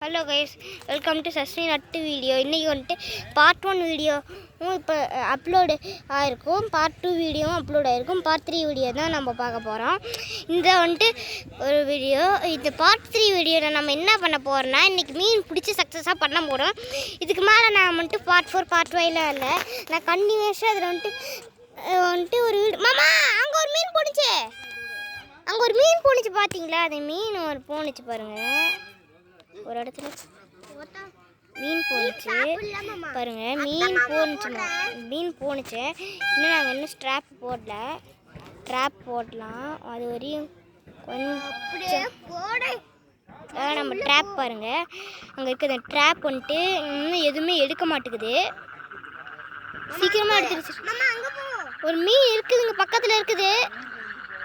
Hello guys, welcome to சஸ்னி நட்டு video. இன்றைக்கி வந்துட்டு பார்ட் 1 வீடியோவும் இப்போ அப்லோடு ஆகிருக்கும், பார்ட் 2 வீடியோவும் அப்லோட் ஆகிருக்கும், பார்ட் 3 வீடியோ தான் நம்ம பார்க்க போகிறோம். இந்த வந்துட்டு ஒரு வீடியோ. இந்த பார்ட் 3 வீடியோவில் நம்ம என்ன பண்ண போகிறோம்னா, இன்றைக்கி மீன் பிடிச்சி சக்ஸஸாக பண்ண போகிறோம். இதுக்கு மேலே நான் வந்துட்டு பார்ட் 4 பார்ட் 5லாம் இல்லை, நான் கண்டினியூஸாக அதில் வந்துட்டு ஒரு வீடு. மாமா, அங்கே ஒரு மீன் போணுச்சு, அங்கே ஒரு மீன் போணுச்சு பார்த்தீங்களா? அது மீன் ஒரு போணுச்சு பாருங்கள், ஒரு இடத்துல மீன் போணுச்சு பாருங்க, மீன் போணுச்சு. இன்னும் நாங்கள் இன்னும் ட்ராப் போடலாம். அது வரையும் கொஞ்சம் நம்ம ட்ராப் பாருங்க, அங்கே இருக்கிற ட்ராப் வந்துட்டு இன்னும் எதுவுமே எடுக்க மாட்டேங்குது. சீக்கிரமாக எடுத்துருச்சு. ஒரு மீன் இருக்குதுங்க, பக்கத்தில் இருக்குது,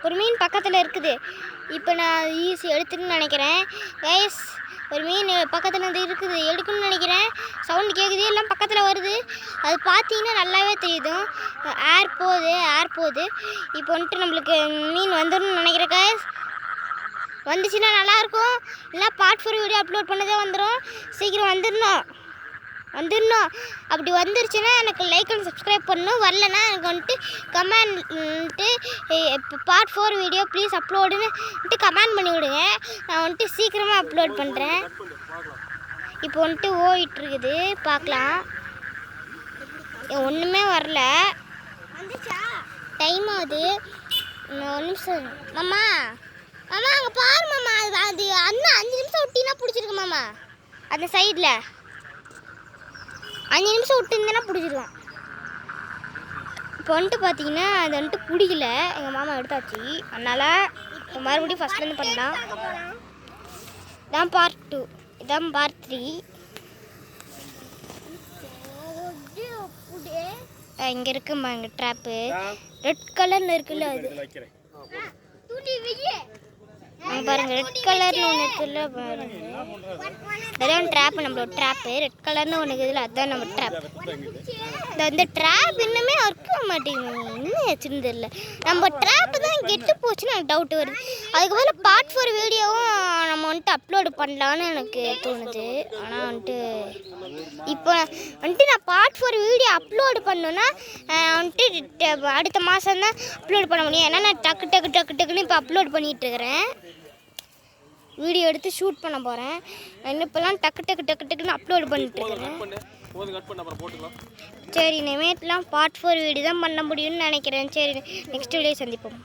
ஒரு மீன் பக்கத்தில் இருக்குது. இப்போ நான் ஈஸி எடுத்துன்னு நினைக்கிறேன் கைஸ். ஒரு மீன் பக்கத்தில் வந்து இருக்குது, எடுக்கணும்னு நினைக்கிறேன். சவுண்டு கேட்குது, எல்லாம் பக்கத்தில் வருது. அது பார்த்தீங்கன்னா நல்லாவே தெரியுது, ஏர் போகுது. இப்போ வந்துட்டு நம்மளுக்கு மீன் வந்துடணும்னு நினைக்கிறேன் கைஸ். வந்துச்சுன்னா நல்லாயிருக்கும், இல்லை பார்ட் 4 வீடியோ அப்லோட் பண்ணதே வந்துடும். சீக்கிரம் வந்துடணும். அப்படி வந்துருச்சுன்னா எனக்கு லைக் அண்ட் சப்ஸ்கிரைப் பண்ணணும். வரலன்னா எனக்கு வந்துட்டு கமெண்ட்டு இப்போ பார்ட் 4 வீடியோ ப்ளீஸ் அப்லோடுன்னு கமெண்ட் பண்ணி விடுங்க. நான் வந்துட்டு சீக்கிரமாக அப்லோட் பண்ணுறேன். இப்போ வந்துட்டு ஓடிட்டுருக்குது, பார்க்கலாம். ஒன்றுமே வரல, டைம் ஆகுது. ஒரு நிமிஷம் மாமா, அங்கே பாரு மாமா, அது அண்ணா 5 நிமிஷம் விட்டினா பிடிச்சிருக்கு மாமா. அந்த சைடில் 5 நிமிஷம் விட்டுருந்தேன்னா பிடிச்சிருவான். இப்போ வந்துட்டு பார்த்தீங்கன்னா அது வந்துட்டு பிடிக்கல, எங்கள் மாமா எடுத்தாச்சு. அதனால் இப்போ மறுபடியும் ஃபஸ்ட்லேருந்து பண்ணலாம். இதான் பார்ட் 2, இதான் பார்ட் 3. இங்கே இருக்குமா எங்கள் ட்ராப்பு, ரெட் கலரில் இருக்குல்ல, அது பாருங்கள், ரெட் கலர்னு ஒன்று இருக்குல்ல பாருங்க. அதான் ட்ராப்பு, நம்மளோட ட்ராப்பு ரெட் கலர்னு ஒன்று இருக்குதுல்ல, அதுதான் நம்ம ட்ராப். இந்த ட்ராப் இன்னுமே ஒர்க் ஆக மாட்டேங்குது, இன்னும் வச்சுருந்து இல்லை. நம்ம ட்ராப்பு தான் கெட்டு போச்சுன்னு எனக்கு டவுட் வருது. அதுக்கு மேலே பார்ட் 4 வீடியோவும் நம்ம வந்துட்டு அப்லோடு பண்ணலான்னு எனக்கு தோணுது. ஆனால் வந்துட்டு இப்போ வந்துட்டு நான் பார்ட் 4 வீடியோ அப்லோடு பண்ணோன்னா வந்துட்டு அடுத்த மாதம் தான் அப்லோட் பண்ண முடியும். ஏன்னா நான் டக்குன்னு இப்போ அப்லோட் பண்ணிகிட்ருக்கிறேன். வீடியோ எடுத்து ஷூட் பண்ண போகிறேன். நான் இப்போலாம் டக்குன்னு அப்லோட் பண்ணிட்டுருக்கிறேன். சரி, இனிமேட்லாம் பார்ட் 4 வீடியோ தான் பண்ண முடியும்னு நினைக்கிறேன். சரி, நெக்ஸ்ட் வீடியோ சந்திப்போம்.